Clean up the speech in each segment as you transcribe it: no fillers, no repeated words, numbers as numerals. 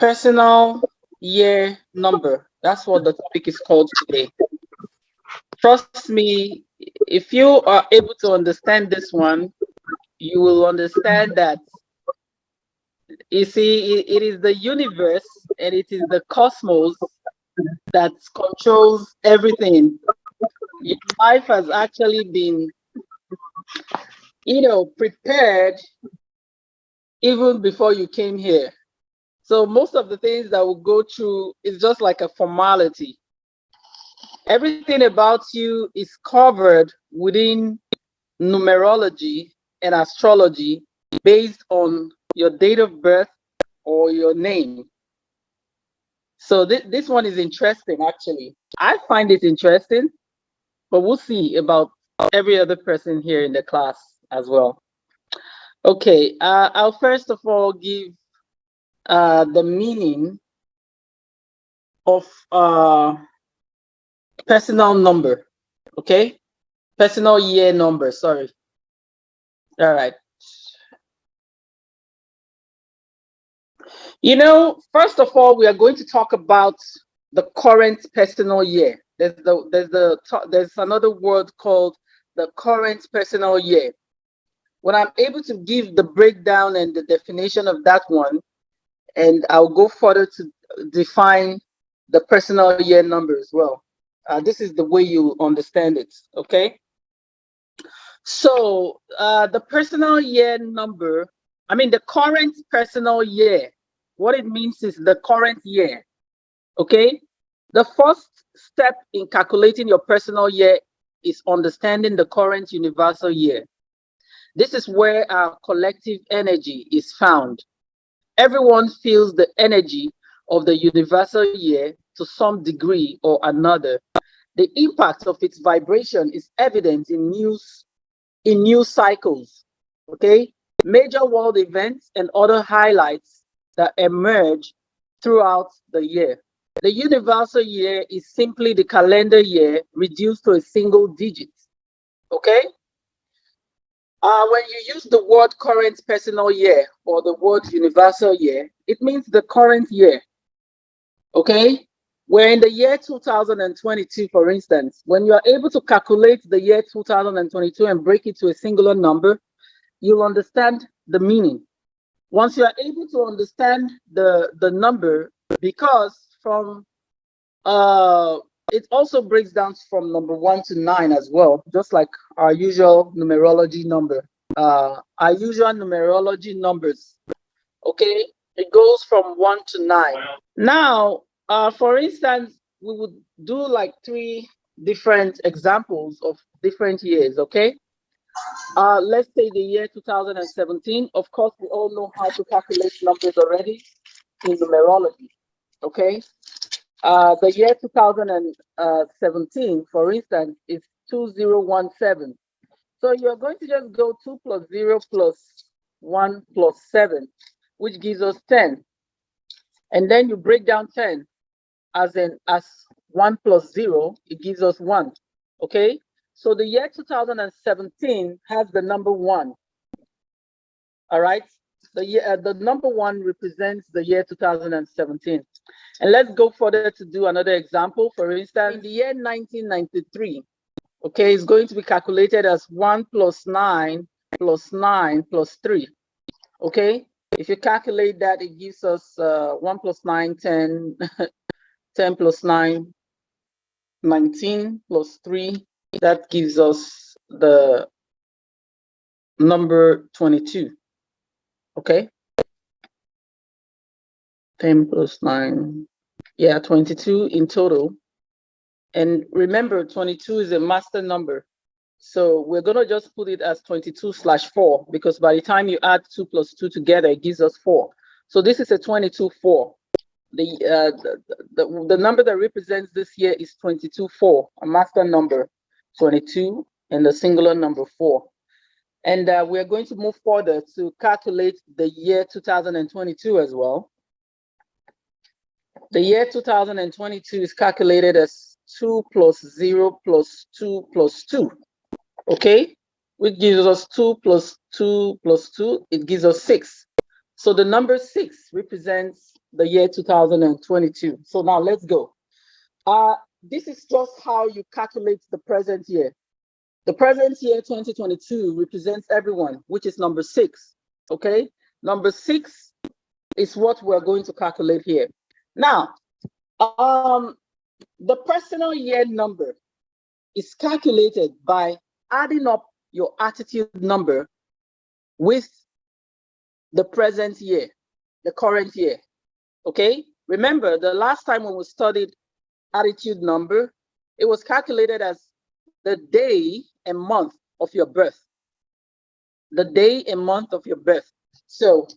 Personal year number. That's what the topic is called today. Trust me, if you are able to understand this one, you will understand that, you see, it is the universe and it is the cosmos that controls everything. Your life has actually been, prepared even before you came here. So most of the things that we'll go through is just like a formality. Everything about you is covered within numerology and astrology based on your date of birth or your name. So this one is interesting, actually. I find it interesting, but we'll see about every other person here in the class as well. Okay, I'll first of all give the meaning of personal number. Okay, personal year number. Sorry. All right. First of all, we are going to talk about the current personal year. There's another word called the current personal year. When I'm able to give the breakdown and the definition of that one, and I'll go further to define the personal year number as well. This is the way you understand it, okay? So the personal year number, the current personal year, what it means is the current year, okay? The first step in calculating your personal year is understanding the current universal year. This is where our collective energy is found. Everyone feels the energy of the universal year to some degree or another. The impact of its vibration is evident in news cycles, okay? Major world events and other highlights that emerge throughout the year. The universal year is simply the calendar year reduced to a single digit, okay? When you use the word current personal year or the word universal year, it means the current year, okay? Where in the year 2022, for instance, when you are able to calculate the year 2022 and break it to a singular number, you'll understand the meaning. Once you are able to understand the number, because from it also breaks down from number 1 to 9 as well, just like our usual numerology number. Our usual numerology numbers, okay? It goes from 1 to 9. Now, for instance, we would do like 3 different examples of different years, okay? Let's say the year 2017. Of course, we all know how to calculate numbers already in numerology, okay? The year 2017, for instance, is 2017. So you're going to just go 2 plus 0 plus 1 plus 7, which gives us 10. And then you break down 10 as 1 plus 0, it gives us 1. Okay? So the year 2017 has the number 1. All right? The number 1 represents the year 2017. And let's go further to do another example. For instance, in the year 1993, okay, it's going to be calculated as 1 plus 9 plus 9 plus 3. Okay? If you calculate that, it gives us 1 plus 9, 10, 10 plus 9, 19 plus 3. That gives us the number 22. Okay? 10 plus 9. Yeah, 22 in total. And remember, 22 is a master number. So we're going to just put it as 22/4, because by the time you add 2 plus 2 together, it gives us 4. So this is a 22/4. The number that represents this year is 22/4, a master number, 22, and the singular number 4. And we're going to move further to calculate the year 2022 as well. The year 2022 is calculated as 2 plus 0 plus 2 plus 2. Okay, which gives us 2 plus 2 plus 2, it gives us 6. So the number 6 represents the year 2022. So now let's go. This is just how you calculate the present year. The present year 2022 represents everyone, which is number 6. Okay, number 6 is what we're going to calculate here. Now, the personal year number is calculated by adding up your attitude number with the present year, the current year. Okay, remember the last time when we studied attitude number, it was calculated as the day and month of your birth. The day and month of your birth. So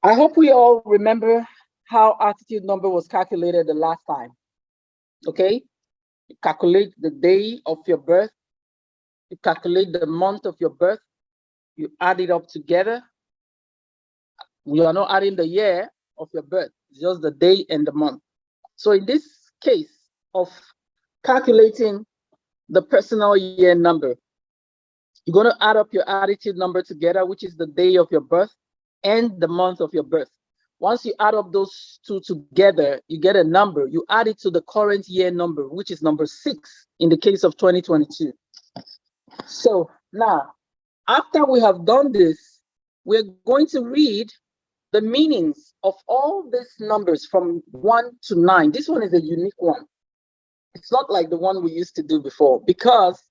I hope we all remember how attitude number was calculated the last time. Okay, you calculate the day of your birth, you calculate the month of your birth, you add it up together. You are not adding the year of your birth, it's just the day and the month. So in this case of calculating the personal year number, you're going to add up your attitude number together, which is the day of your birth and the month of your birth. Once you add up those two together, you get a number. You add it to the current year number, which is number 6 in the case of 2022. So now, after we have done this, we're going to read the meanings of all these numbers from 1 to 9. This one is a unique one. It's not like the one we used to do before because,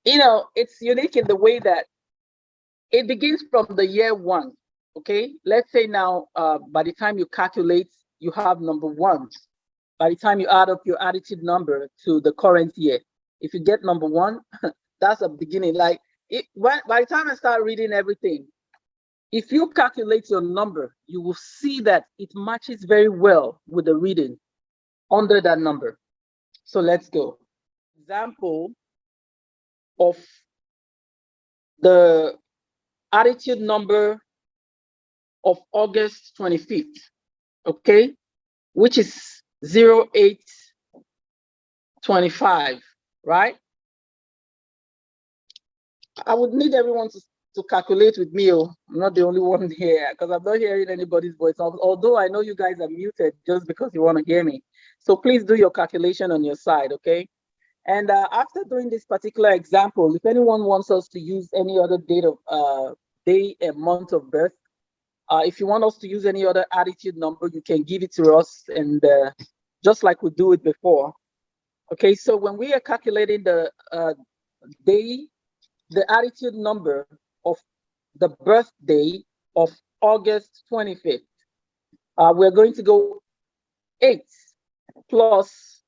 you know, it's unique in the way that it begins from the year 1. Okay, let's say now, by the time you calculate, you have number 1. By the time you add up your attitude number to the current year, if you get number 1, that's a beginning. Like by the time I start reading everything, if you calculate your number, you will see that it matches very well with the reading under that number. So let's go. Example of the attitude number of August 25th, okay, which is 0825, right? I would need everyone to calculate with me. I'm not the only one here because I'm not hearing anybody's voice, although I know you guys are muted just because you want to hear me. So please do your calculation on your side, okay? And after doing this particular example, if anyone wants us to use any other date of day and month of birth, if you want us to use any other attitude number, you can give it to us, and just like we do it before. Okay, so when we are calculating the day, the attitude number of the birthday of August 25th, we're going to go 8 plus.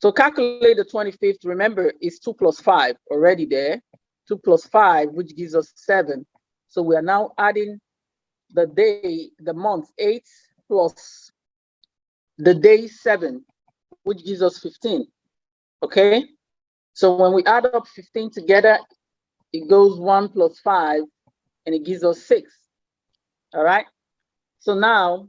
So calculate the 25th, remember, is 2 plus 5 already there. 2 plus 5, which gives us 7. So we are now adding the day, the month 8 plus the day 7, which gives us 15. Okay? So when we add up 15 together, it goes 1 plus 5, and it gives us 6. All right? So now,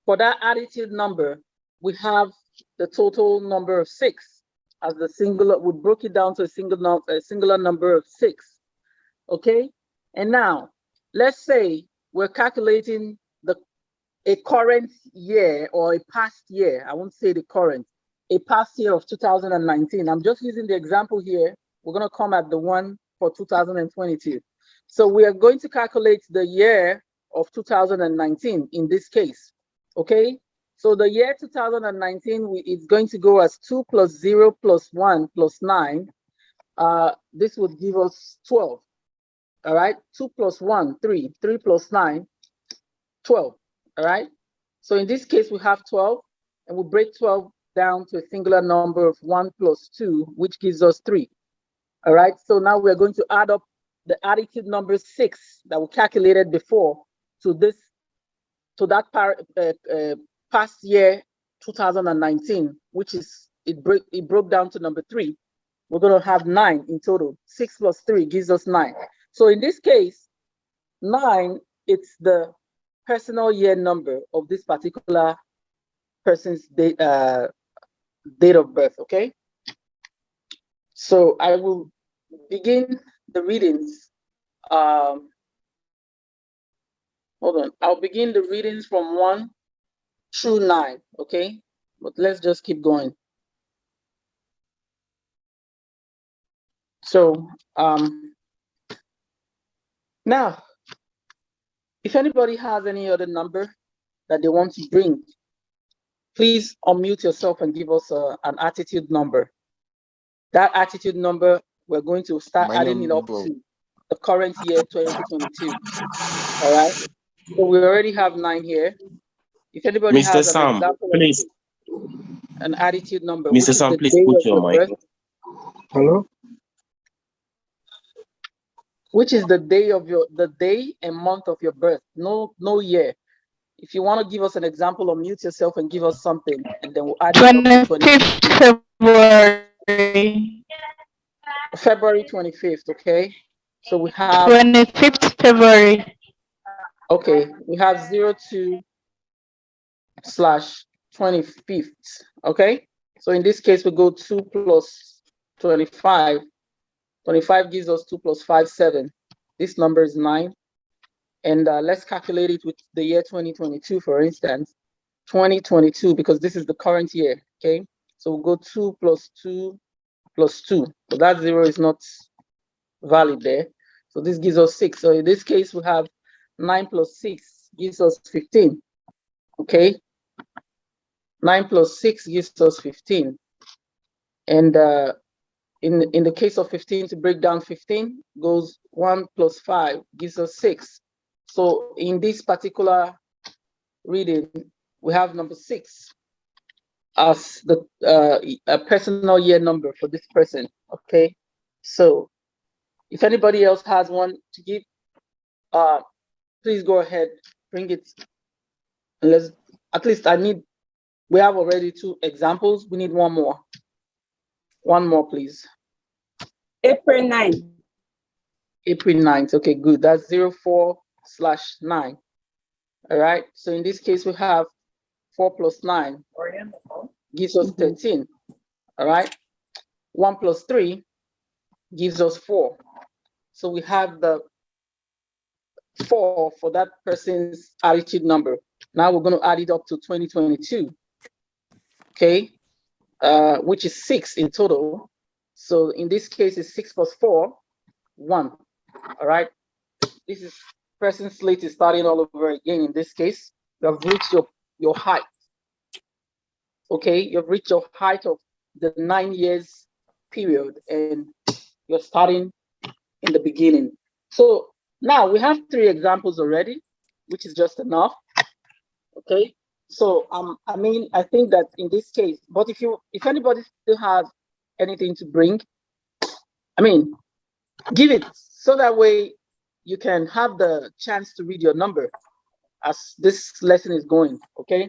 for that attitude number, we have the total number of 6 as the singular. We broke it down to a singular number of 6. Okay? And now, let's say we're calculating a current year or a past year. I won't say the current, a past year of 2019. I'm just using the example here. We're going to come at the one for 2022. So we are going to calculate the year of 2019 in this case. Okay, so the year 2019 is going to go as 2 plus 0 plus 1 plus 9. This would give us 12. All right, 2 plus 1, 3. 3 plus 9, 12. All right, so in this case, we have 12, and we break 12 down to a singular number of 1 plus 2, which gives us 3. All right, so now we're going to add up the attitude number 6 that we calculated before to that past year 2019, which is it broke down to number 3. We're going to have 9 in total. 6 plus 3 gives us 9. So in this case, 9, it's the personal year number of this particular person's date of birth. Okay, so I will begin the readings Hold on. I'll begin the readings from 1 through 9, okay? But let's just keep going. So, now, if anybody has any other number that they want to bring, please unmute yourself and give us an attitude number. That attitude number, we're going to start adding it up to the current year, 2022. All right. So we already have 9 here. If anybody has an example, please. An attitude number, which is the day of your birth. Hello? Which is the day and month of your birth, no year. If you want to give us an example, unmute yourself and give us something, and then we'll add it up to 25th February. February 25th, okay? So we have 25th February. Okay, we have 02/25th, okay? So in this case, we go 2 plus 25. 25 gives us 2 plus 5, 7. This number is 9. And let's calculate it with the year 2022, for instance. 2022, because this is the current year, okay? So we'll go 2 plus 2 plus 2. So that 0 is not valid there. So this gives us 6. So in this case, we have 9 plus 6 gives us 15, okay? 9 plus 6 gives us 15. And in the case of 15, to break down 15, goes 1 plus 5 gives us 6. So in this particular reading, we have number 6 as the a personal year number for this person, okay? So if anybody else has one to give, please go ahead, bring it. And let's, at least we have already 2 examples. We need one more. One more, please. April 9th. April 9th. Okay, good. That's 04/9. All right. So in this case, we have 4 plus 9 gives us 13. All right. 1 plus 3 gives us 4. So we have the 4 for that person's attitude number. Now we're going to add it up to 2022. Okay. Which is 6 in total. So in this case, it's 6 plus 4, 1. All right. This is person slate is starting all over again. In this case, you have reached your height. Okay, you've reached your height of the 9 years period, and you're starting in the beginning. So now we have 3 examples already, which is just enough. Okay. So I mean, I think that in this case, but if anybody still has anything to bring, I mean, give it so that way you can have the chance to read your number as this lesson is going. Okay.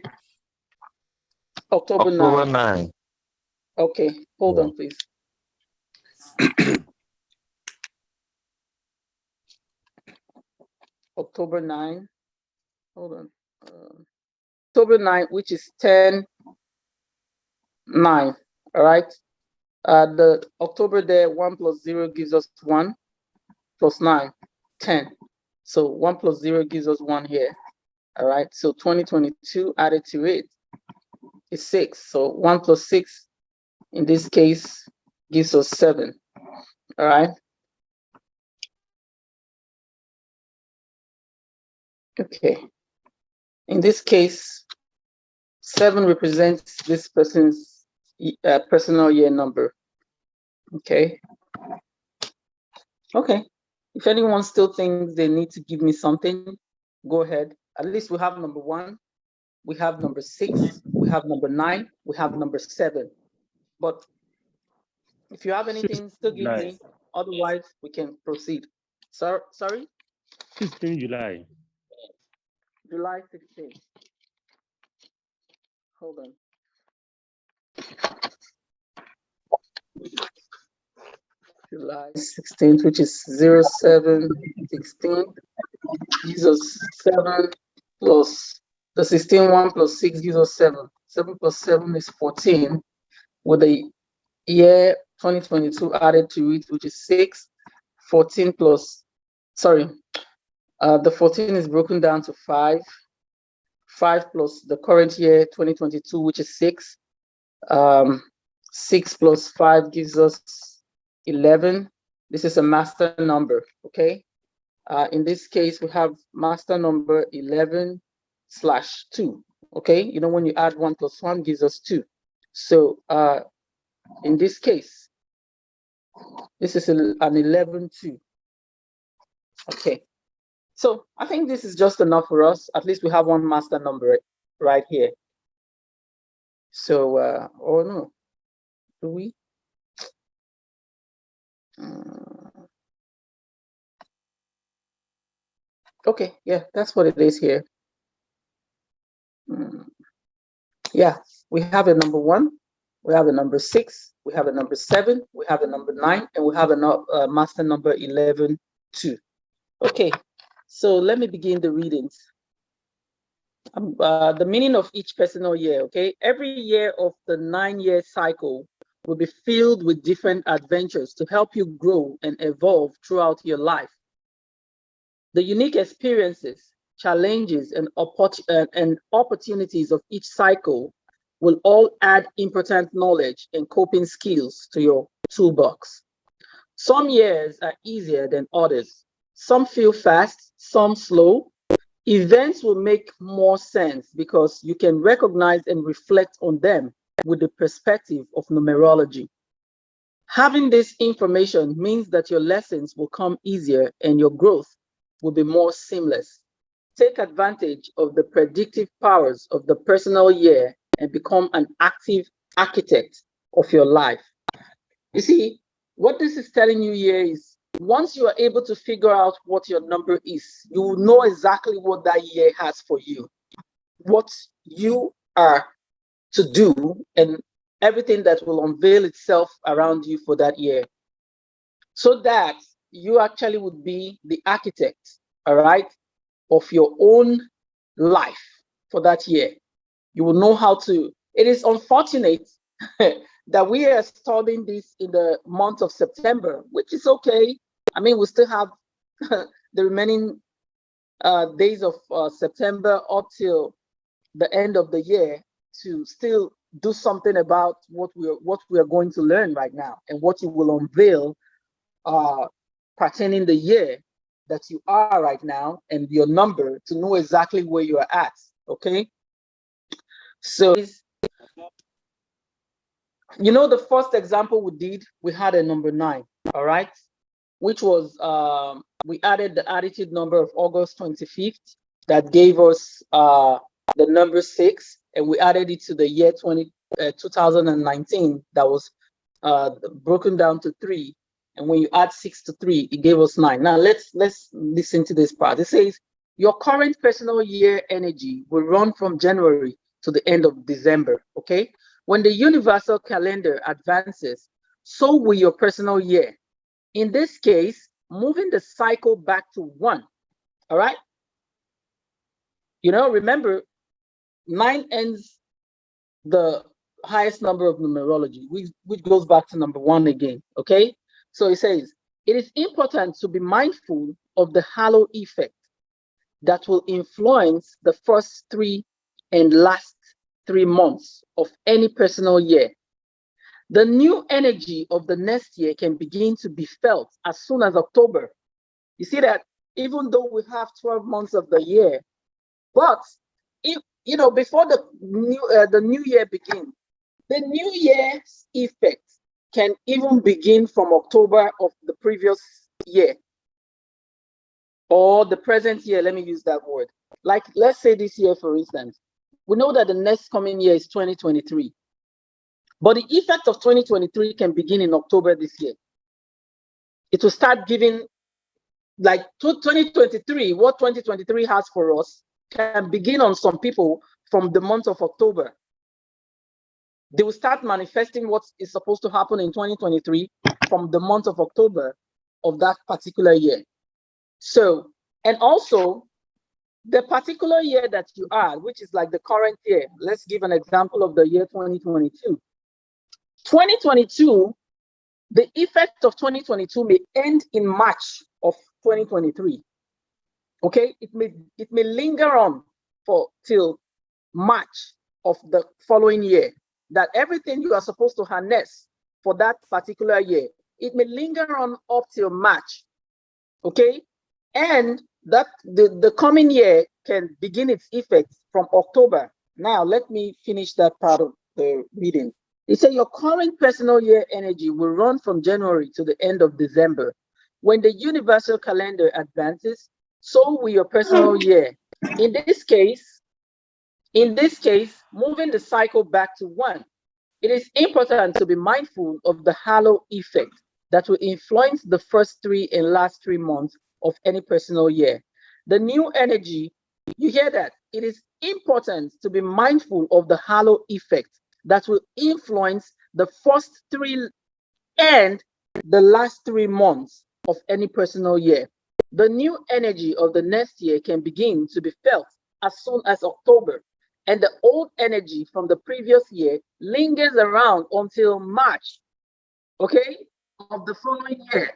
October 9. Okay, hold on, please. October 9. Hold on. October 9, which is 10/9. All right. The October there, 1 plus 0 gives us 1 plus 9, 10. So 1 plus 0 gives us 1 here. All right. So 2022 added to it is 6. So 1 plus 6 in this case gives us 7. All right. Okay. In this case, 7 represents this person's personal year number. Okay. Okay. If anyone still thinks they need to give me something, go ahead. At least we have number 1, we have number 6, we have number 9, we have number 7. But if you have anything, still give me. Otherwise, we can proceed. Sorry? 16 July. July 16th. Hold on. July 16th, which is 07/16, gives us 7 plus the 16, 1 plus 6 gives us 7. 7 plus 7 is 14, with the year 2022 added to it, which is 6. 14 plus, sorry, The 14 is broken down to 5. 5 plus the current year, 2022, which is 6. 6 plus 5 gives us 11. This is a master number, okay? In this case, we have master number 11/2, okay? You know, when you add 1 plus 1 gives us 2. So in this case, this is an 11/2. Okay. So I think this is just enough for us. At least we have one master number right here. So, oh no, do we? Okay, yeah, that's what it is here. Yeah, we have a number 1, we have a number 6, we have a number 7, we have a number 9, and we have a master number 11/2. Okay, so let me begin the readings. The meaning of each personal year, okay? Every year of the 9-year cycle will be filled with different adventures to help you grow and evolve throughout your life. The unique experiences, challenges, and opportunities of each cycle will all add important knowledge and coping skills to your toolbox. Some years are easier than others. Some feel fast, some slow. Events will make more sense because you can recognize and reflect on them with the perspective of numerology. Having this information means that your lessons will come easier and your growth will be more seamless. Take advantage of the predictive powers of the personal year and become an active architect of your life. You see, what this is telling you here is once you are able to figure out what your number is, you will know exactly what that year has for you, what you are to do, and everything that will unveil itself around you for that year, so that you actually would be the architect, all right, of your own life for that year. You will know how to. It is unfortunate that we are studying this in the month of September, which is okay. I mean, we still have the remaining days of September up till the end of the year to still do something about what we are going to learn right now and what you will unveil pertaining the year that you are right now and your number to know exactly where you are at. Okay, so you know the first example we did, we had a number 9, all right, which was we added the attitude number of August 25th that gave us the number 6, and we added it to the year 2019 that was broken down to 3. And when you add 6 to 3, it gave us 9. Now let's listen to this part. It says your current personal year energy will run from January to the end of December. Okay, when the universal calendar advances, so will your personal year. In this case, moving the cycle back to 1. All right. You know, remember, 9 ends the highest number of numerology, which goes back to number 1 again. Okay. So it says, it is important to be mindful of the halo effect that will influence the first 3 and last 3 months of any personal year. The new energy of the next year can begin to be felt as soon as October. You see that even though we have 12 months of the year, but if you know before the new year begins, the new year's effect can even begin from October of the previous year or the present year. Let me use that word. Like, let's say this year, for instance, we know that the next coming year is 2023. But the effect of 2023 can begin in October this year. It will start giving, like 2023, what 2023 has for us can begin on some people from the month of October. They will start manifesting what is supposed to happen in 2023 from the month of October of that particular year. So, and also the particular year that you are, which is like the current year. Let's give an example of the year 2022. 2022, the effect of 2022 may end in March of 2023. Okay, it may linger on for till March of the following year. That everything you are supposed to harness for that particular year, it may linger on up till March. Okay, and that the coming year can begin its effects from October. Now let me finish that part of the reading. It said your current personal year energy will run from January to the end of December. When the universal calendar advances, so will your personal year. In this case, moving the cycle back to one, it is important to be mindful of the halo effect that will influence the first 3 and last 3 months of any personal year. The new energy, you hear that? It is important to be mindful of the halo effect that will influence the first 3 and the last 3 months of any personal year. The new energy of the next year can begin to be felt as soon as October, and the old energy from the previous year lingers around until March, okay, of the following year.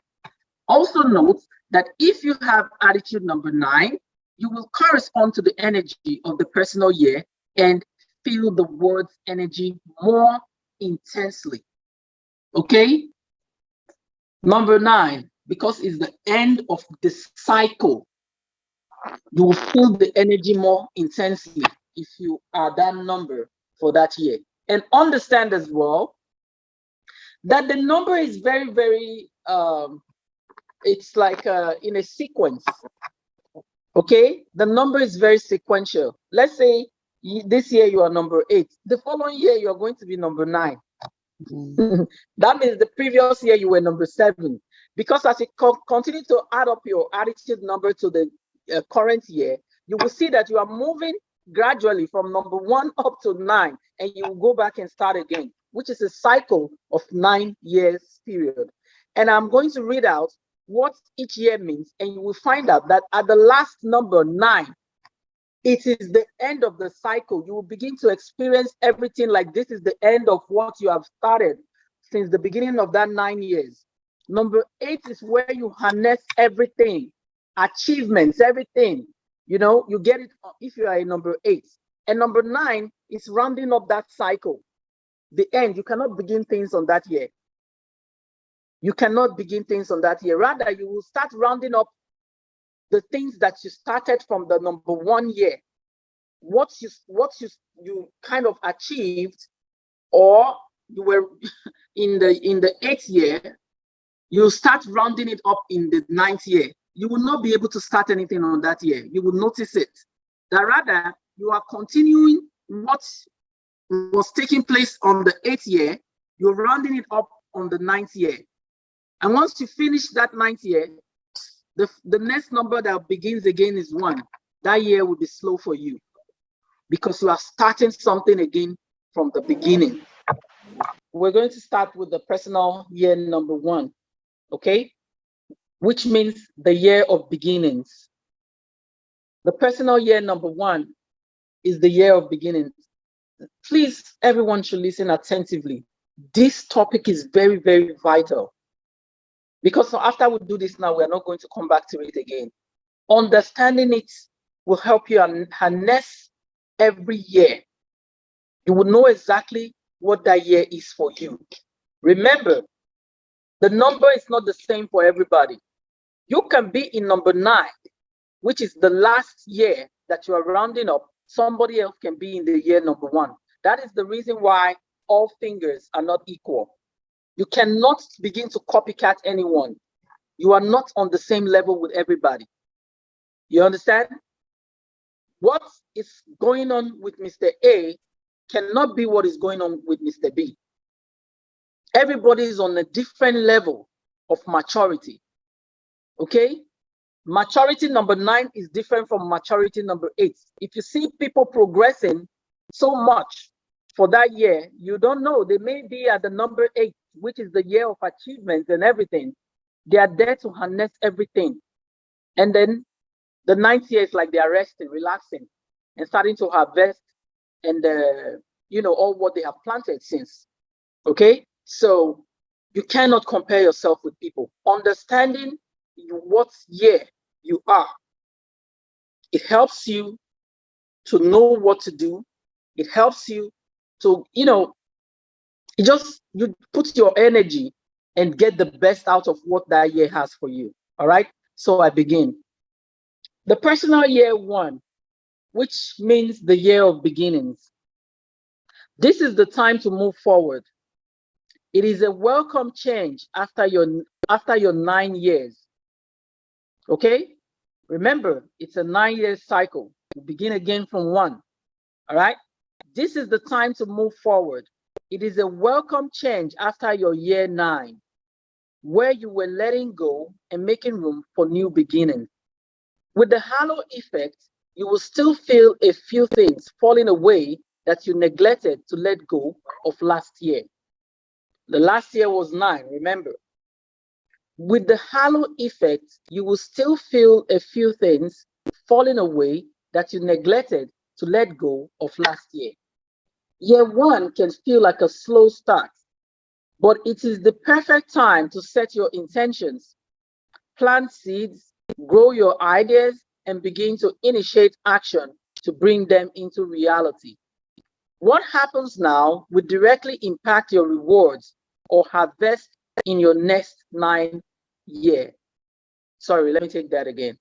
Also note that if you have attitude number 9, you will correspond to the energy of the personal year and feel the word's energy more intensely. Okay? Number 9, because it's the end of the cycle, you will feel the energy more intensely if you are that number for that year. And understand as well that the number is very, very, it's like in a sequence. Okay, the number is very sequential. Let's say this year you are number 8. The following year you are going to be number 9. That means the previous year you were number 7. Because as you continue to add up your attitude number to the current year, you will see that you are moving gradually from number 1 up to 9, and you will go back and start again, which is a cycle of 9 years period. And I'm going to read out what each year means, and you will find out that at the last number 9, it is the end of the cycle. You will begin to experience everything like this is the end of what you have started since the beginning of that 9 years. Number 8 is where you harness everything, achievements, everything. You know, you get it if you are a number 8. And number 9 is rounding up that cycle. The end, you cannot begin things on that year. You cannot begin things on that year. Rather, you will start rounding up the things that you started from the number 1 year. What you kind of achieved, or you were in the 8th year, you start rounding it up in the 9th year. You will not be able to start anything on that year. You will notice it. That rather, you are continuing what was taking place on the 8th year, you're rounding it up on the 9th year. And once you finish that 9th year, the next number that begins again is 1. That year will be slow for you because you are starting something again from the beginning. We're going to start with the personal year number 1, okay? Which means the year of beginnings. The personal year number 1 is the year of beginnings. Please, everyone should listen attentively. This topic is very, very vital. Because after we do this now, we're not going to come back to it again. Understanding it will help you harness every year. You will know exactly what that year is for you. Remember, the number is not the same for everybody. You can be in number 9, which is the last year that you are rounding up. Somebody else can be in the year number 1. That is the reason why all fingers are not equal. You cannot begin to copycat anyone. You are not on the same level with everybody. You understand? What is going on with Mr. A cannot be what is going on with Mr. B. Everybody is on a different level of maturity. Okay? Maturity number 9 is different from maturity number 8. If you see people progressing so much for that year, you don't know. They may be at the number 8, which is the year of achievements and everything. They are there to harness everything. And then the 9th year is like they are resting, relaxing, and starting to harvest and, all what they have planted since. Okay? So you cannot compare yourself with people. Understanding what year you are It helps you to know what to do. It helps you to, you put your energy and get the best out of what that year has for you. All right. So I begin. The personal year 1, which means the year of beginnings. This is the time to move forward. It is a welcome change after your 9 years. Okay? Remember, it's a 9-year cycle. You begin again from 1. All right? This is the time to move forward. It is a welcome change after your year 9, where you were letting go and making room for new beginnings. With the halo effect, you will still feel a few things falling away that you neglected to let go of last year. The last year was 9, remember. With the halo effect, you will still feel a few things falling away that you neglected to let go of last year. Year 1 can feel like a slow start, but it is the perfect time to set your intentions, plant seeds, grow your ideas, and begin to initiate action to bring them into reality. What happens now will directly impact your rewards or harvest in your next 9 year. Sorry, let me take that again.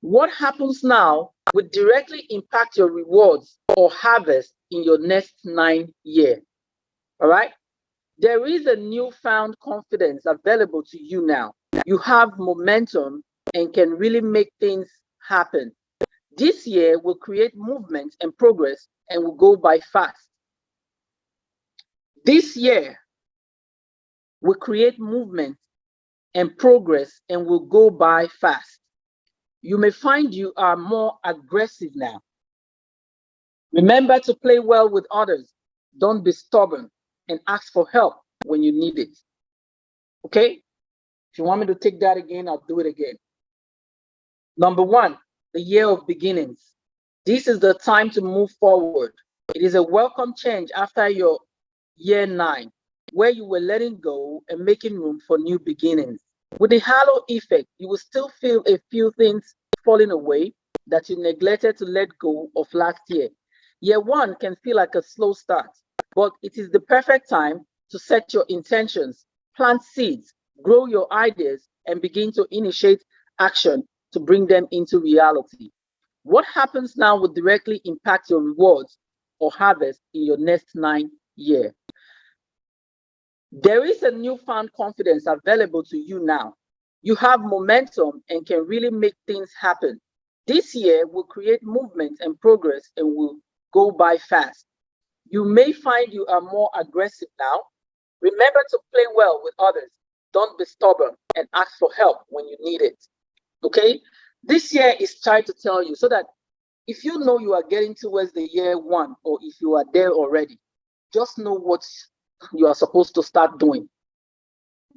What happens now will directly impact your rewards or harvest in your next 9 year. All right? There is a newfound confidence available to you now. You have momentum and can really make things happen. This year will create movement and progress and will go by fast. This year will create movement and progress and will go by fast. You may find you are more aggressive now. Remember to play well with others. Don't be stubborn and ask for help when you need it. Okay? If you want me to take that again, I'll do it again. Number 1, the year of beginnings. This is the time to move forward. It is a welcome change after your year 9, where you were letting go and making room for new beginnings. With the halo effect, you will still feel a few things falling away that you neglected to let go of last year. Year 1 can feel like a slow start, but it is the perfect time to set your intentions, plant seeds, grow your ideas, and begin to initiate action to bring them into reality. What happens now will directly impact your rewards or harvest in your next 9 year. There is a newfound confidence available to you now. You have momentum and can really make things happen. This year will create movement and progress and will go by fast. You may find you are more aggressive now. Remember to play well with others. Don't be stubborn and ask for help when you need it. Okay? This year is trying to tell you so that if you know you are getting towards the year 1 or if you are there already, just know what you are supposed to start doing.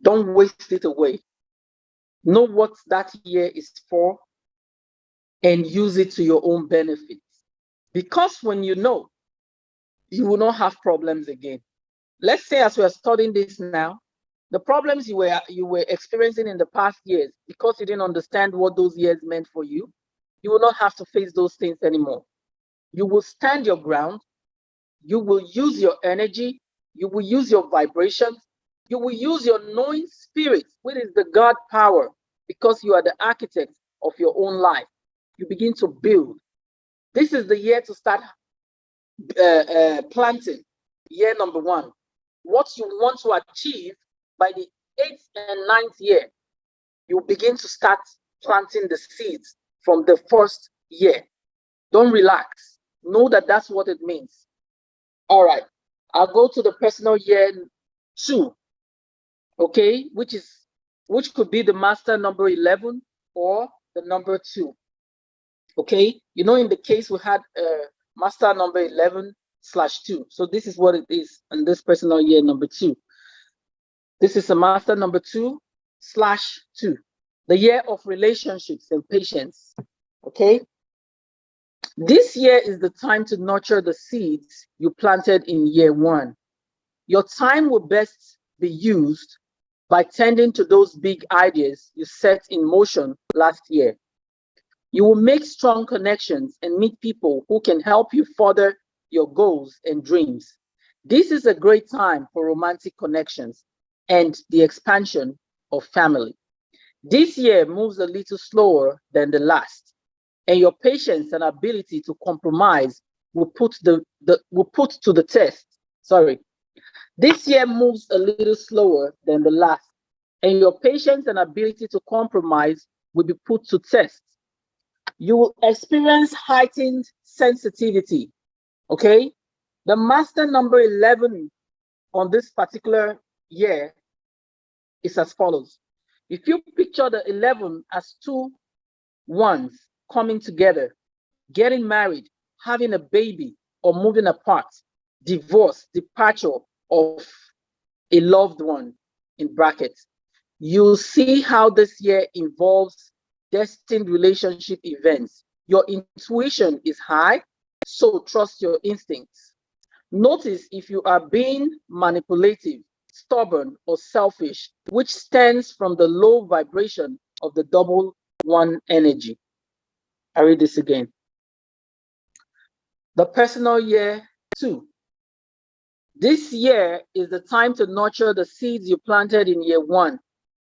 Don't waste it away. Know what that year is for and use it to your own benefit. Because when you know, you will not have problems again. Let's say as we are studying this now, the problems you were experiencing in the past years because you didn't understand what those years meant for you, you will not have to face those things anymore. You will stand your ground. You will use your energy. You will use your vibrations. You will use your knowing spirit, which is the God power, because you are the architect of your own life. You begin to build. This is the year to start planting. Year number 1. What you want to achieve by the 8th and 9th year, you begin to start planting the seeds from the first year. Don't relax. Know that that's what it means. All right. I'll go to the personal year 2, okay, which could be the master number 11 or the number 2. Okay, in the case we had master number 11/2. So this is what it is in this personal year number 2. This is a master number 2/2, the year of relationships and patience. Okay, this year is the time to nurture the seeds you planted in year 1. Your time will best be used by tending to those big ideas you set in motion last year. You will make strong connections and meet people who can help you further your goals and dreams. This is a great time for romantic connections and the expansion of family. This year moves a little slower than the last, and your patience and ability to compromise will put to the test. Sorry. This year moves a little slower than the last, and your patience and ability to compromise will be put to test. You will experience heightened sensitivity. Okay? The master number 11 on this particular year is as follows. If you picture the 11 as two ones coming together, getting married, having a baby, or moving apart, divorce, departure of a loved one in brackets, you'll see how this year involves destined relationship events. Your intuition is high, so trust your instincts. Notice if you are being manipulative, stubborn, or selfish, which stems from the low vibration of the double one energy. I read this again. The personal year 2. This year is the time to nurture the seeds you planted in year 1.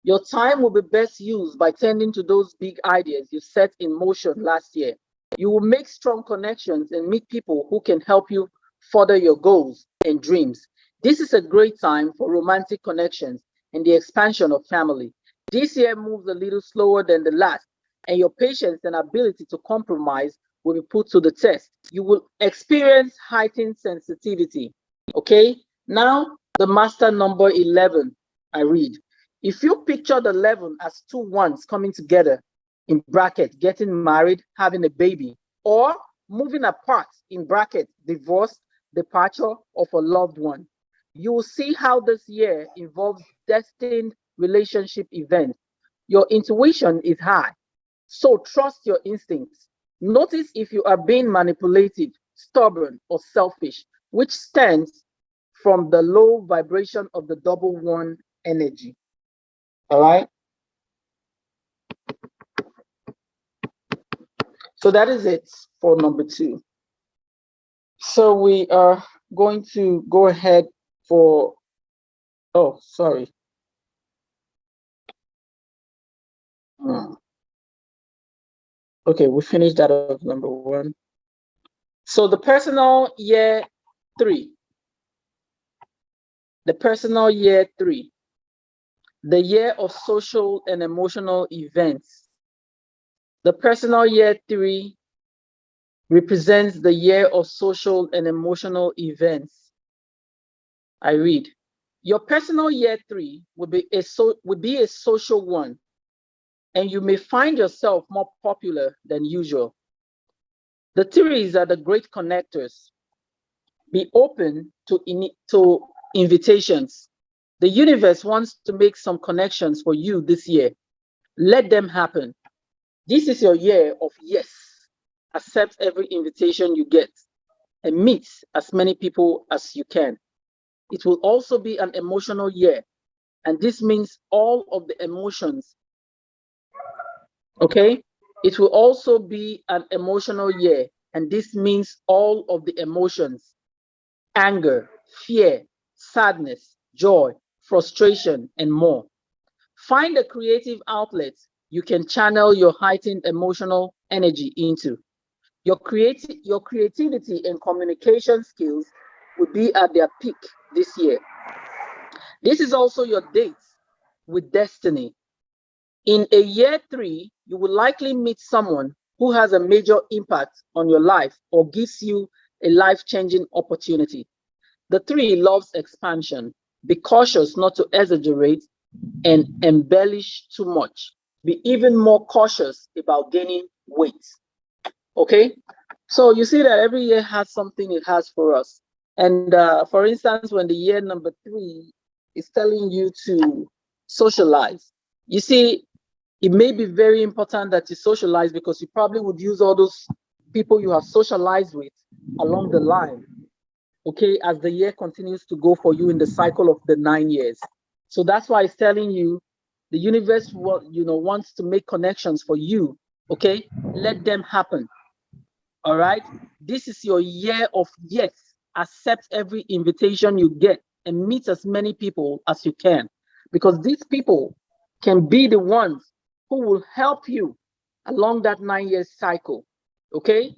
Your time will be best used by tending to those big ideas you set in motion last year. You will make strong connections and meet people who can help you further your goals and dreams. This is a great time for romantic connections and the expansion of family. This year moves a little slower than the last, and your patience and ability to compromise will be put to the test. You will experience heightened sensitivity. Okay, now the master number 11, I read. If you picture the 11 as two ones coming together, in bracket, getting married, having a baby, or moving apart, in bracket, divorce, departure of a loved one, you will see how this year involves destined relationship events. Your intuition is high, so trust your instincts. Notice if you are being manipulative, stubborn, or selfish, which stems from the low vibration of the double one energy. All right. So that is it for number 2. So we are going to go ahead for, oh, sorry. Okay, we finished that of number 1. So the personal year 3. The personal year 3. The year of social and emotional events. The personal year 3 represents the year of social and emotional events. I read, your personal year 3 will be a social one, and you may find yourself more popular than usual. The 3s are the great connectors. Be open to invitations. The universe wants to make some connections for you this year. Let them happen. This is your year of yes. Accept every invitation you get and meet as many people as you can. It will also be an emotional year, and this means all of the emotions. Okay? It will also be an emotional year, and this means all of the emotions: anger, fear, sadness, joy, frustration, and more. Find a creative outlet you can channel your heightened emotional energy into. Your creativity and communication skills will be at their peak this year. This is also your date with destiny. In a year 3, you will likely meet someone who has a major impact on your life or gives you a life-changing opportunity. The 3 loves expansion. Be cautious not to exaggerate and embellish too much. Be even more cautious about gaining weight. Okay? So you see that every year has something it has for us. And for instance, when the year number 3 is telling you to socialize, you see, it may be very important that you socialize because you probably would use all those people you have socialized with along the line, okay, as the year continues to go for you in the cycle of the 9 years. So that's why it's telling you the universe wants to make connections for you Okay, let them happen. All right, this is your year of yes. Accept every invitation you get and meet as many people as you can, because these people can be the ones who will help you along that 9 year cycle. Okay,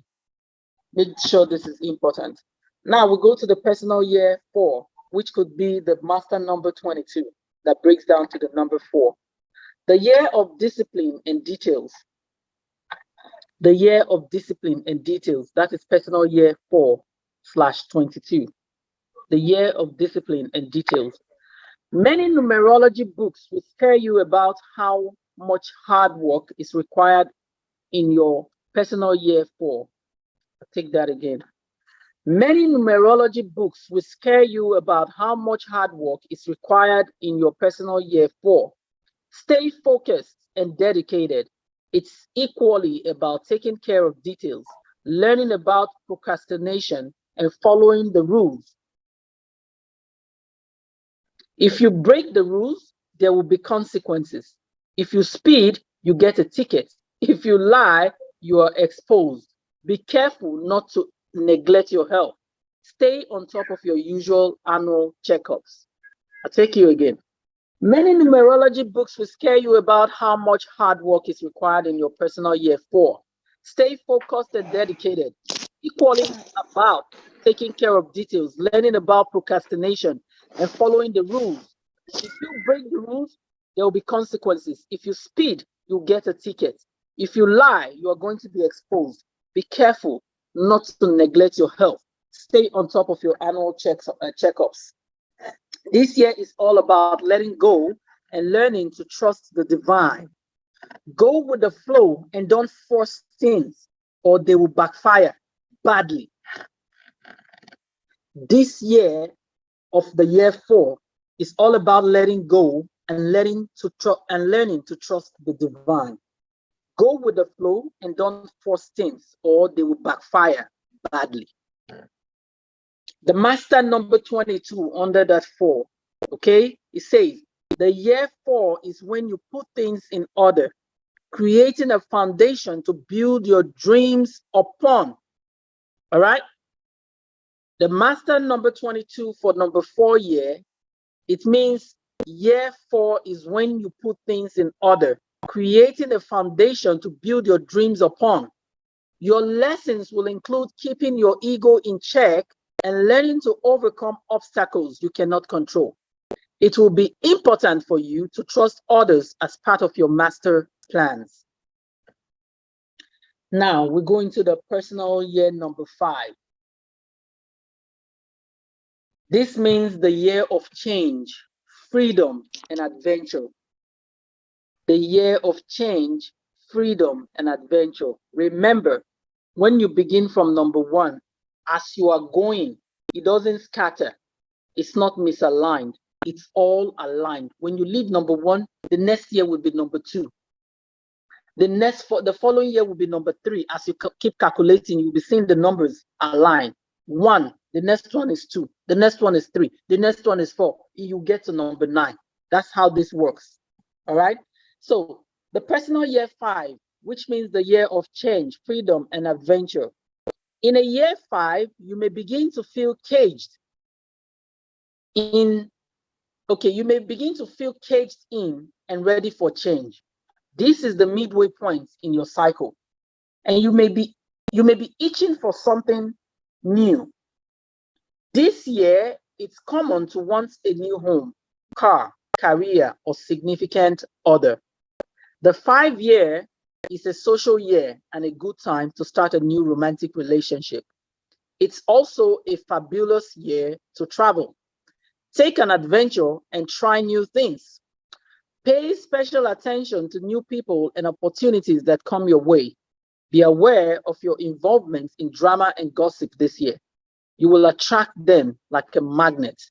make sure this is important. Now we go to the personal year 4, which could be the master number 22 that breaks down to the number 4. The year of discipline and details. The year of discipline and details. That is personal year 4/22. The year of discipline and details. Many numerology books will scare you about how much hard work is required in your personal year 4. I'll take that again. Many numerology books will scare you about how much hard work is required in your personal year 4. Stay focused and dedicated. It's equally about taking care of details, learning about procrastination, and following the rules. If you break the rules, there will be consequences. If you speed, you get a ticket. If you lie, you are exposed. Be careful not to neglect your health. Stay on top of your usual annual checkups. I'll take you again. Many numerology books will scare you about how much hard work is required in your personal year 4. Stay focused and dedicated. Equally about taking care of details, learning about procrastination, and following the rules. If you break the rules, there will be consequences. If you speed, you'll get a ticket. If you lie, you are going to be exposed. Be careful not to neglect your health. Stay on top of your annual checkups. This year is all about letting go and learning to trust the divine. Go with the flow and don't force things, or they will backfire badly. This year of the year 4 is all about letting go and learning to trust the divine. Go with the flow and don't force things, or they will backfire badly. The master number 22 under that 4, okay? It says, the year 4 is when you put things in order, creating a foundation to build your dreams upon. All right? The master number 22 for number 4 year, it means year 4 is when you put things in order, creating a foundation to build your dreams upon. Your lessons will include keeping your ego in check and learning to overcome obstacles you cannot control. It will be important for you to trust others as part of your master plans. Now we go into the personal year number 5. This means the year of change, freedom, and adventure. The year of change, freedom, and adventure. Remember, when you begin from number 1, as you are going, it doesn't scatter. It's not misaligned. It's all aligned. When you leave number 1, the next year will be number 2. The following year will be number 3. As you keep calculating, you'll be seeing the numbers align. 1, the next one is 2, the next one is 3, the next one is 4. You get to number 9. That's how this works. All right. So the personal year 5, which means the year of change, freedom, and adventure. In a year 5, you may begin to feel caged in. Okay, you may begin to feel caged in and ready for change. This is the midway point in your cycle, and you may be itching for something new. This year, it's common to want a new home, car, career, or significant other. The 5 year is a social year and a good time to start a new romantic relationship. It's also a fabulous year to travel. Take an adventure and try new things. Pay special attention to new people and opportunities that come your way. Be aware of your involvement in drama and gossip this year. You will attract them like a magnet.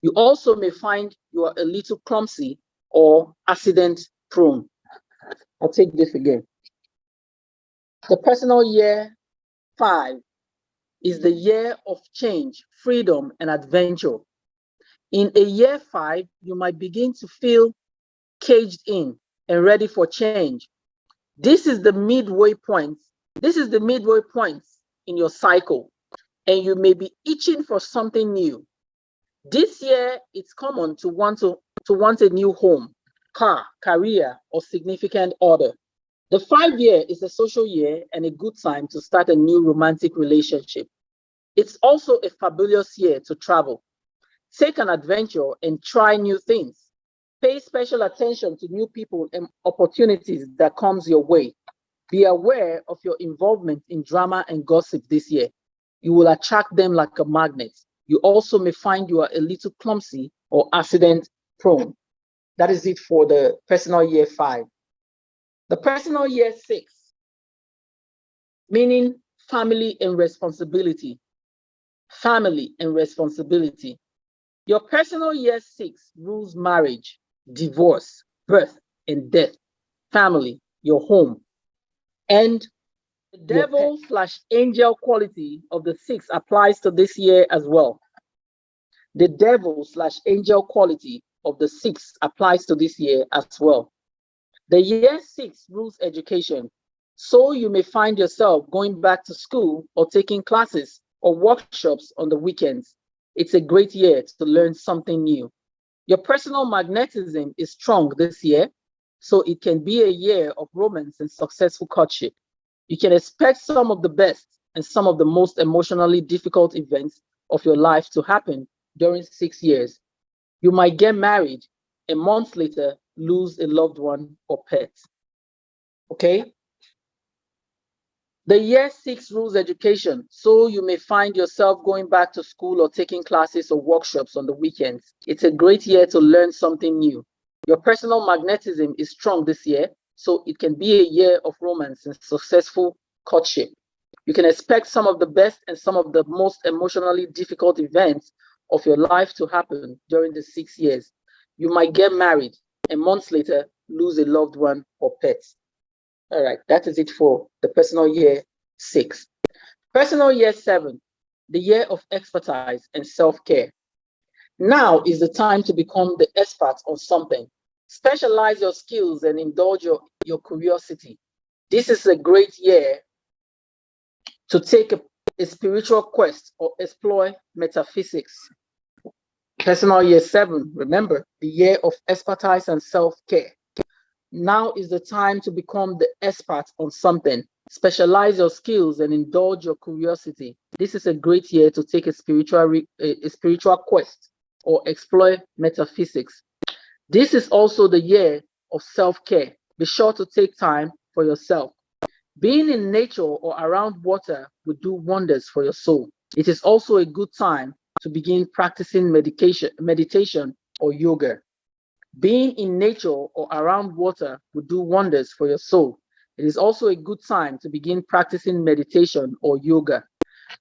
You also may find you are a little clumsy or accident prone. I'll take this again. The personal year 5 is the year of change, freedom, and adventure. In a year 5, you might begin to feel caged in and ready for change. This is the midway point. This is the midway point in your cycle, and you may be itching for something new. This year, it's common to want a new home, car, career, or significant order. The 5 year is a social year and a good time to start a new romantic relationship. It's also a fabulous year to travel. Take an adventure and try new things. Pay special attention to new people and opportunities that comes your way. Be aware of your involvement in drama and gossip this year. You will attract them like a magnet. You also may find you are a little clumsy or accident prone. That is it for the personal year 5. The personal year 6, meaning family and responsibility. Family and responsibility. Your personal year 6 rules marriage, divorce, birth, and death, family, your home. And the devil/angel quality of the 6 applies to this year as well. The devil/angel quality of the 6 applies to this year as well. The year 6 rules education. So you may find yourself going back to school or taking classes or workshops on the weekends. It's a great year to learn something new. Your personal magnetism is strong this year, so it can be a year of romance and successful courtship. You can expect some of the best and some of the most emotionally difficult events of your life to happen during 6 years. You might get married and months later lose a loved one or pet. Okay? The year 6 rules education, so you may find yourself going back to school or taking classes or workshops on the weekends. It's a great year to learn something new. Your personal magnetism is strong this year, so it can be a year of romance and successful courtship. You can expect some of the best and some of the most emotionally difficult events of your life to happen during the 6 years. You might get married and months later lose a loved one or pet. All right, that is it for the personal year 6. Personal year 7, the year of expertise and self-care. Now is the time to become the expert on something. Specialize your skills and indulge your curiosity. This is a great year to take a spiritual quest or explore metaphysics. Personal year 7, remember, the year of expertise and self-care. Now is the time to become the expert on something. Specialize your skills and indulge your curiosity. This is a great year to take a spiritual quest or explore metaphysics. This is also the year of self-care. Be sure to take time for yourself. Being in nature or around water will do wonders for your soul. It is also a good time to begin practicing meditation or yoga. Being in nature or around water will do wonders for your soul. It is also a good time to begin practicing meditation or yoga.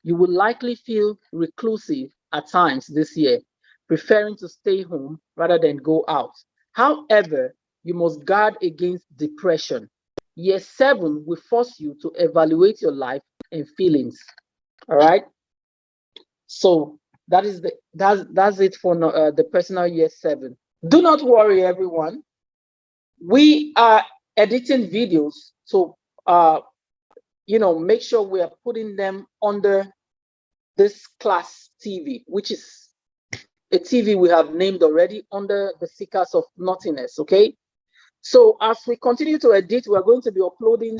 You will likely feel reclusive at times this year, preferring to stay home rather than go out. However, you must guard against depression. Year 7 will force you to evaluate your life and feelings. All right. So that's it for the personal year 7. Do not worry, everyone. We are editing videos to make sure we are putting them under this class TV, which is a TV we have named already under the Seekers of Nothingness. Okay. So as we continue to edit, we're going to be uploading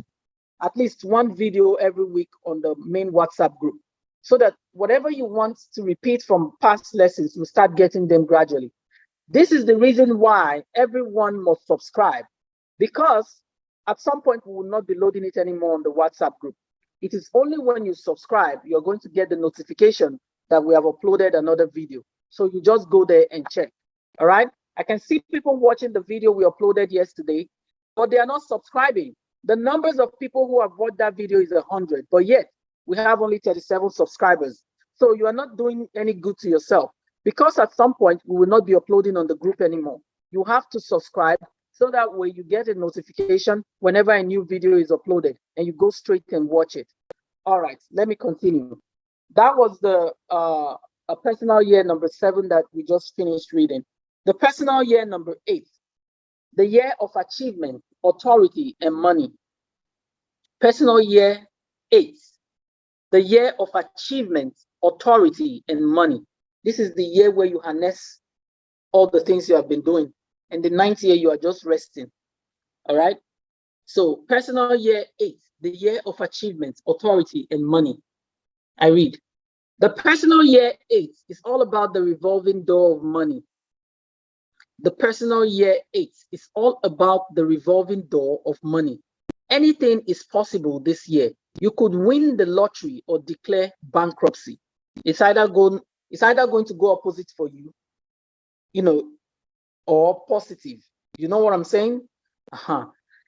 at least one video every week on the main WhatsApp group, so that whatever you want to repeat from past lessons, we start getting them gradually. This is the reason why everyone must subscribe, because at some point we will not be loading it anymore on the WhatsApp group. It is only when you subscribe, you're going to get the notification that we have uploaded another video. So you just go there and check. All right. I can see people watching the video we uploaded yesterday, but they are not subscribing. The numbers of people who have watched that video is 100, but yet we have only 37 subscribers. So you are not doing any good to yourself, because at some point we will not be uploading on the group anymore. You have to subscribe so that way you get a notification whenever a new video is uploaded and you go straight and watch it. All right, let me continue. That was the personal year number 7 that we just finished reading. The personal year number 8, the year of achievement, authority, and money. Personal year 8, the year of achievement, authority, and money. This is the year where you harness all the things you have been doing. And the 9th year, you are just resting. All right. So personal year 8, the year of achievement, authority, and money. I read. The personal year 8 is all about the revolving door of money. The personal year 8 is all about the revolving door of money. Anything is possible this year. You could win the lottery or declare bankruptcy. It's either going to go opposite for you, or positive. You know what I'm saying?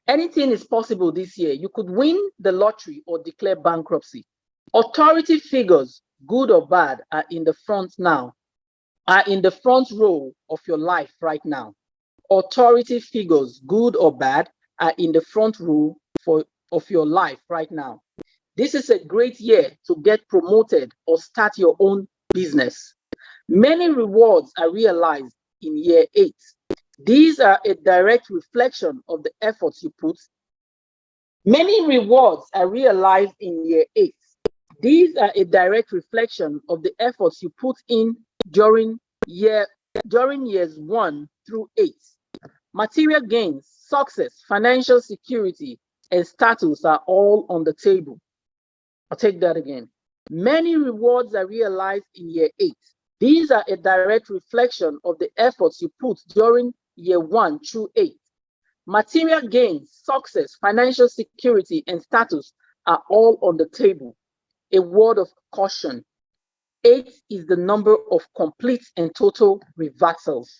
Anything is possible this year. You could win the lottery or declare bankruptcy. Authority figures, good or bad, are in the front row of your life right now. Authority figures, good or bad, are in the front row of your life right now. This is a great year to get promoted or start your own business. Many rewards are realized in year 8. These are a direct reflection of the efforts you put. Many rewards are realized in year 8. These are a direct reflection of the efforts you put in during years 1 through 8. Material gains, success, financial security, and status are all on the table. I'll take that again. Many rewards are realized in year 8. These are a direct reflection of the efforts you put during year 1 through 8. Material gains, success, financial security, and status are all on the table. A word of caution. 8 is the number of complete and total reversals.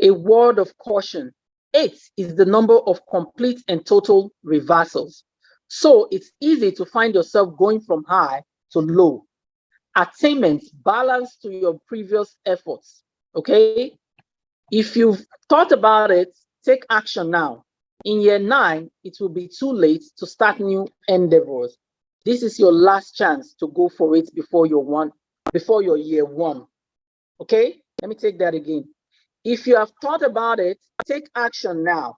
A word of caution. 8 is the number of complete and total reversals. So it's easy to find yourself going from high to low. Attainments balance to your previous efforts. Okay? If you've thought about it, take action now. In year 9, it will be too late to start new endeavors. This is your last chance to go for it before your year 1. Okay? Let me take that again. If you have thought about it, take action now.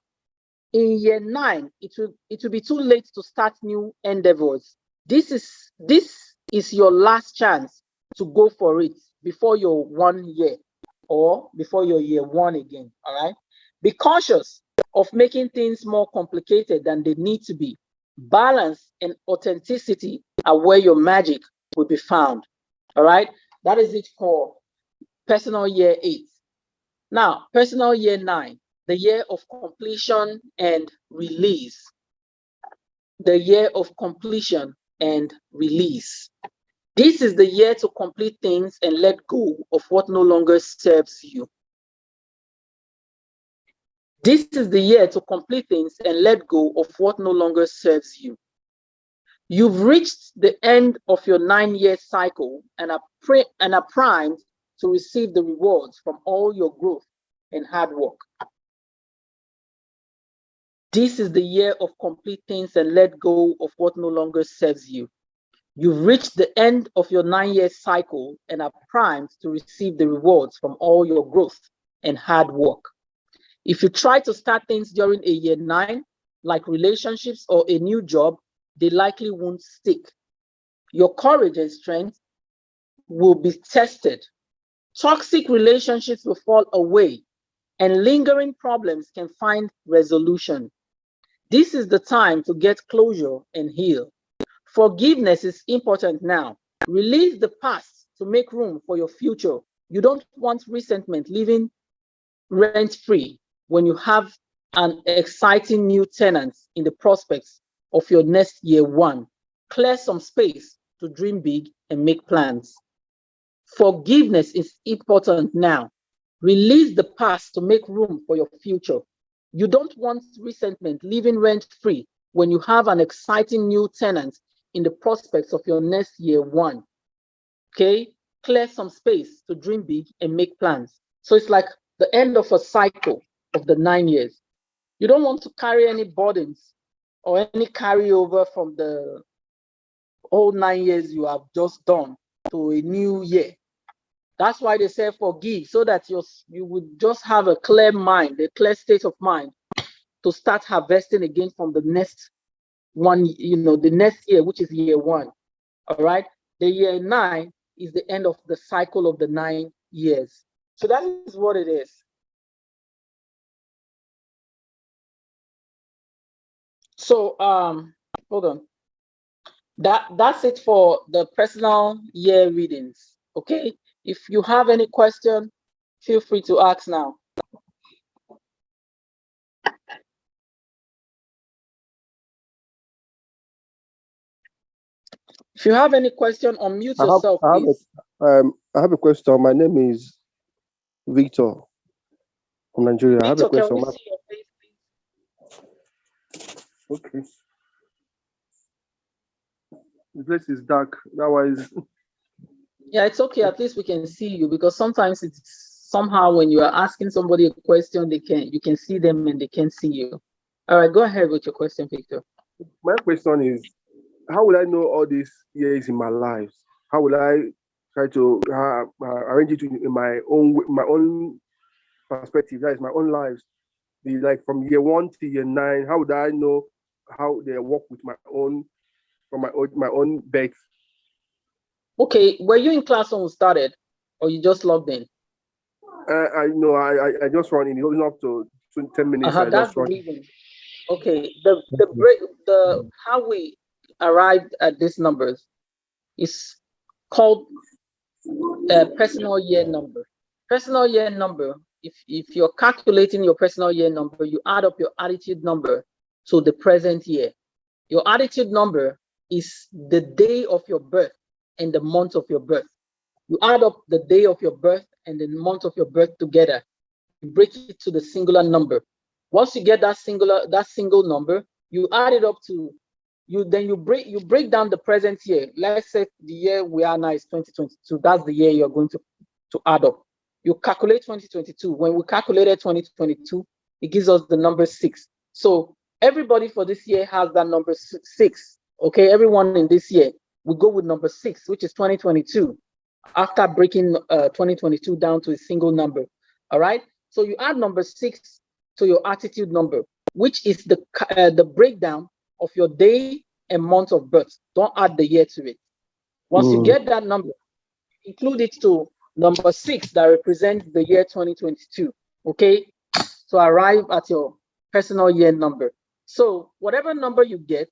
In year 9, it will be too late to start new endeavors. This is your last chance to go for it before your 1 year or before your year 1 again. All right. Be cautious of making things more complicated than they need to be. Balance and authenticity are where your magic will be found. All right. That is it for personal year 8. Now, personal year 9, the year of completion and release. The year of completion and release. This is the year to complete things and let go of what no longer serves you. This is the year to complete things and let go of what no longer serves you. You've reached the end of your 9-year cycle and are primed to receive the rewards from all your growth and hard work. This is the year of complete things and let go of what no longer serves you. You've reached the end of your 9-year cycle and are primed to receive the rewards from all your growth and hard work. If you try to start things during a year 9, like relationships or a new job, they likely won't stick. Your courage and strength will be tested. Toxic relationships will fall away, and lingering problems can find resolution. This is the time to get closure and heal. Forgiveness is important now. Release the past to make room for your future. You don't want resentment living rent-free when you have an exciting new tenant in the prospects of your next year 1. Clear some space to dream big and make plans. Forgiveness is important now. Release the past to make room for your future. You don't want resentment living rent-free when you have an exciting new tenant in the prospects of your next year 1. Okay? Clear some space to dream big and make plans. So it's like the end of a cycle of the 9 years. You don't want to carry any burdens or any carryover from the whole 9 years you have just done to a new year. That's why they say forgive, so that you would just have a clear mind, a clear state of mind to start harvesting again from the next one, the next year, which is year 1. All right. The year 9 is the end of the cycle of the 9 years. So that is what it is. So hold on. That's it for the personal year readings. Okay. If you have any question, feel free to ask now. If you have any question, unmute yourself, please. I have a question. My name is Victor from Nigeria. Victor, I have a question. Can we see your face, please? Okay. The place is dark. Otherwise. Yeah, it's okay. At least we can see you, because sometimes it's somehow when you are asking somebody a question, you can see them and they can't see you. All right, go ahead with your question, Victor. My question is, how will I know all these years in my life? How will I try to arrange it in my own perspective? That is my own lives. Like from year 1 to year 9. How would I know how they work with my own birth? Okay, were you in class when we started, or you just logged in? I know. I just run in. It wasn't up to 10 minutes. I That's just run. the reason. Okay, the how we arrived at these numbers is called personal year number. Personal year number. If you're calculating your personal year number, you add up your attitude number to the present year. Your attitude number is the day of your birth and the month of your birth. You add up the day of your birth and the month of your birth together. You break it to the singular number. Once you get that single number, you add it up to you break down the present year. Let's say the year we are now is 2022. That's the year you're going to add up. You calculate 2022. When we calculated 2022, it gives us the number 6. So everybody for this year has that number 6. Okay, everyone in this year, we go with number 6, which is 2022, after breaking 2022 down to a single number. All right. So you add number 6 to your attitude number, which is the breakdown of your day and month of birth. Don't add the year to it. Once you get that number, include it to number 6 that represents the year 2022. Okay. To arrive at your personal year number. So whatever number you get,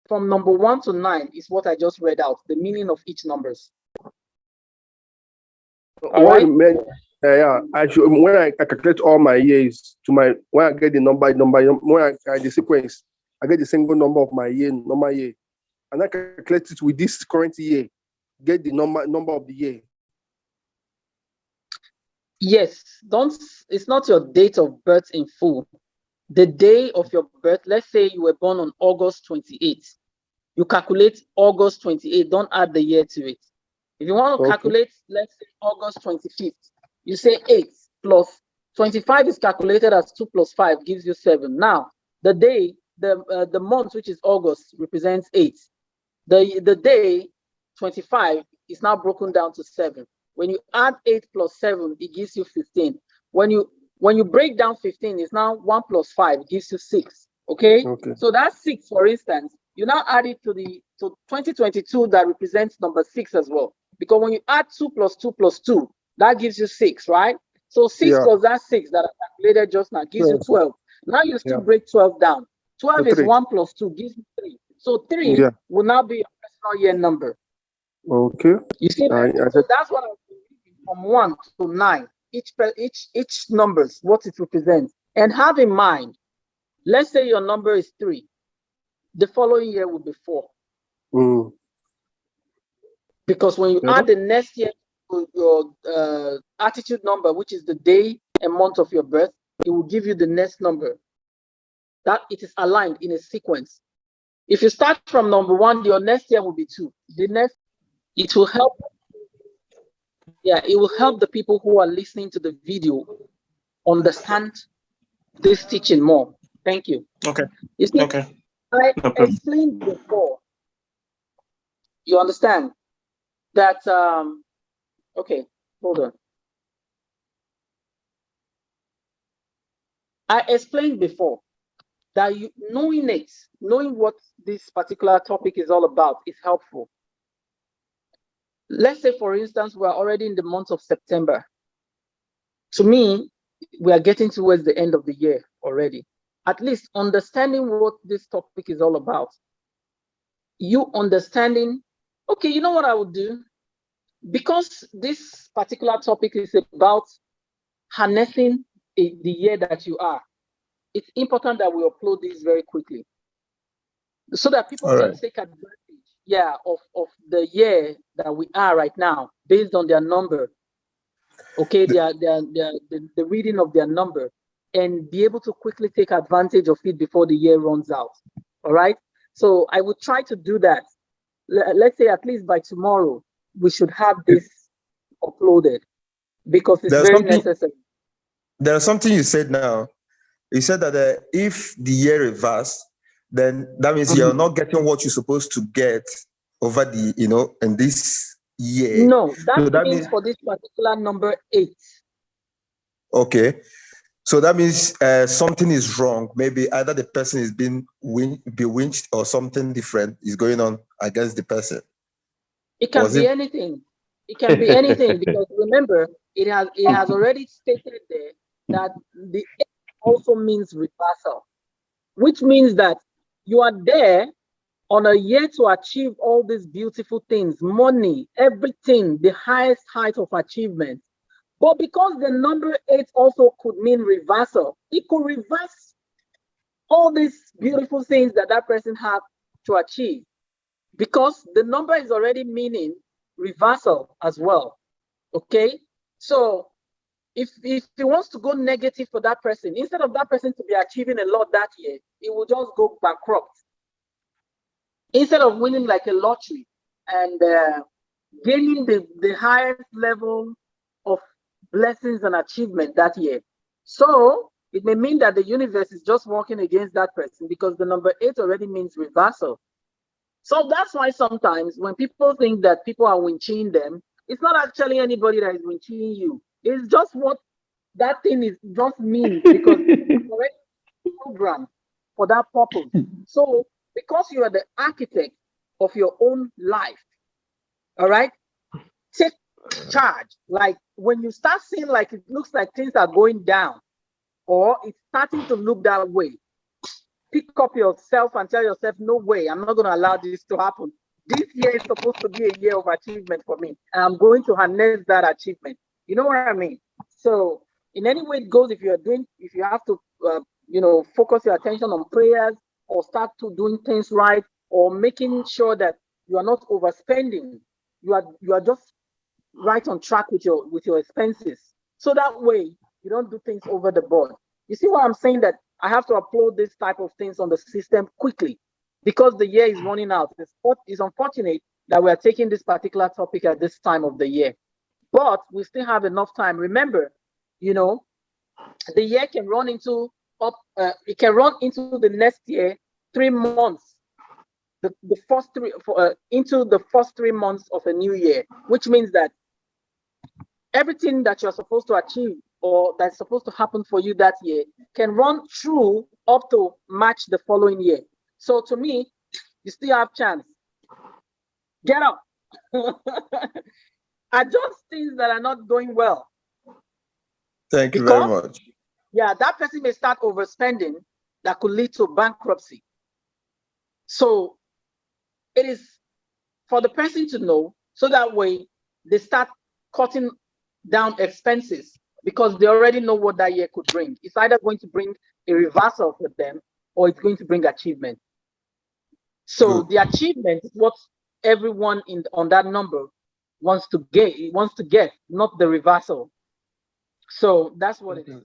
from number 1 to 9 is what I just read out, the meaning of each numbers. All right. When I calculate all my years when I get the number, when I the sequence, I get the single number of my normal year, and I calculate it with this current year, get the number of the year. Yes, it's not your date of birth in full. The day of your birth, let's say you were born on August 28th. You calculate August 28th, don't add the year to it. If you want to calculate, let's say August 25th, you say 8 plus 25 is calculated as 2 plus 5 gives you 7. Now, the day, the month, which is August, represents 8. The day, 25, is now broken down to 7. When you add 8 plus 7, it gives you 15. When you break down 15, it's now 1 plus 5 gives you 6. Okay? So that's 6, for instance. You now add it to 2022 that represents number 6 as well. Because when you add 2 plus 2 plus 2, that gives you 6, right? So 6 plus that 6 that I calculated just now gives you 12. Now you still break 12 down. 12 is 1 plus 2 gives you 3. So 3 will now be your personal year number. Okay. You see that? So that's what I'm reading from 1 to 9. Each numbers, what it represents. And have in mind, let's say your number is 3. The following year will be 4. Because when you add the next year to your attitude number, which is the day and month of your birth, it will give you the next number. That it is aligned in a sequence. If you start from number 1, your next year will be 2. It will help. Yeah, it will help the people who are listening to the video understand this teaching more. Thank you. Okay. You see, I explained before. You understand that? Okay, hold on. I explained before that you knowing what this particular topic is all about is helpful. Let's say, for instance, we're already in the month of September. To me, we are getting towards the end of the year already. At least understanding what this topic is all about. You understanding, okay, you know what I would do? Because this particular topic is about harnessing the year that you are, it's important that we upload this very quickly so that people All can right. take advantage, of the year that we are right now based on their number. Okay, the reading of their number, and be able to quickly take advantage of it before the year runs out. All right. So I would try to do that. Let's say at least by tomorrow, we should have this uploaded because it's There's very something. necessary. There's something you said now. You said that if the year reverse, then that means you're not getting what you're supposed to get over in this year. No, that So that means means, for this particular number 8. okay. So that means something is wrong. Maybe either the person is being bewitched or something different is going on against the person. It can Was be it? anything. It can be anything because remember, it has already stated there that the 8 also means reversal, which means that you are there on a year to achieve all these beautiful things, money, everything, the highest height of achievement. But because the number 8 also could mean reversal, it could reverse all these beautiful things that person had to achieve because the number is already meaning reversal as well. Okay, so if he wants to go negative for that person, instead of that person to be achieving a lot that year, he will just go bankrupt. Instead of winning like a lottery and gaining the highest level of blessings and achievement that year. So it may mean that the universe is just working against that person because the number 8 already means reversal. So that's why sometimes when people think that people are winching them, it's not actually anybody that is winching you. It's just what that thing is just means because it's already programmed for that purpose. So because you are the architect of your own life, all right, take charge. Like when you start seeing like it looks like things are going down or it's starting to look that way, pick up yourself and tell yourself, no way, I'm not going to allow this to happen. This year is supposed to be a year of achievement for me, and I'm going to harness that achievement. You know what I mean? So in any way it goes, if you have to focus your attention on prayers or start to doing things right or making sure that you are not overspending, you are just right on track with your expenses, so that way you don't do things over the board. You see what I'm saying? That I have to upload this type of things on the system quickly because the year is running out. It's unfortunate that we are taking this particular topic at this time of the year, but we still have enough time. Remember, the year can run into the next year 3 months, the first three into the first 3 months of a new year, which means that everything that you're supposed to achieve or that's supposed to happen for you that year can run through up to March the following year. So to me, you still have chance. Get up. Adjust things that are not going well. Thank you very much. Yeah, that person may start overspending that could lead to bankruptcy. So it is for the person to know so that way they start cutting down expenses because they already know what that year could bring. It's either going to bring a reversal for them or it's going to bring achievement. So Good. the achievement is what everyone on that number wants to get, not the reversal. So that's what it is.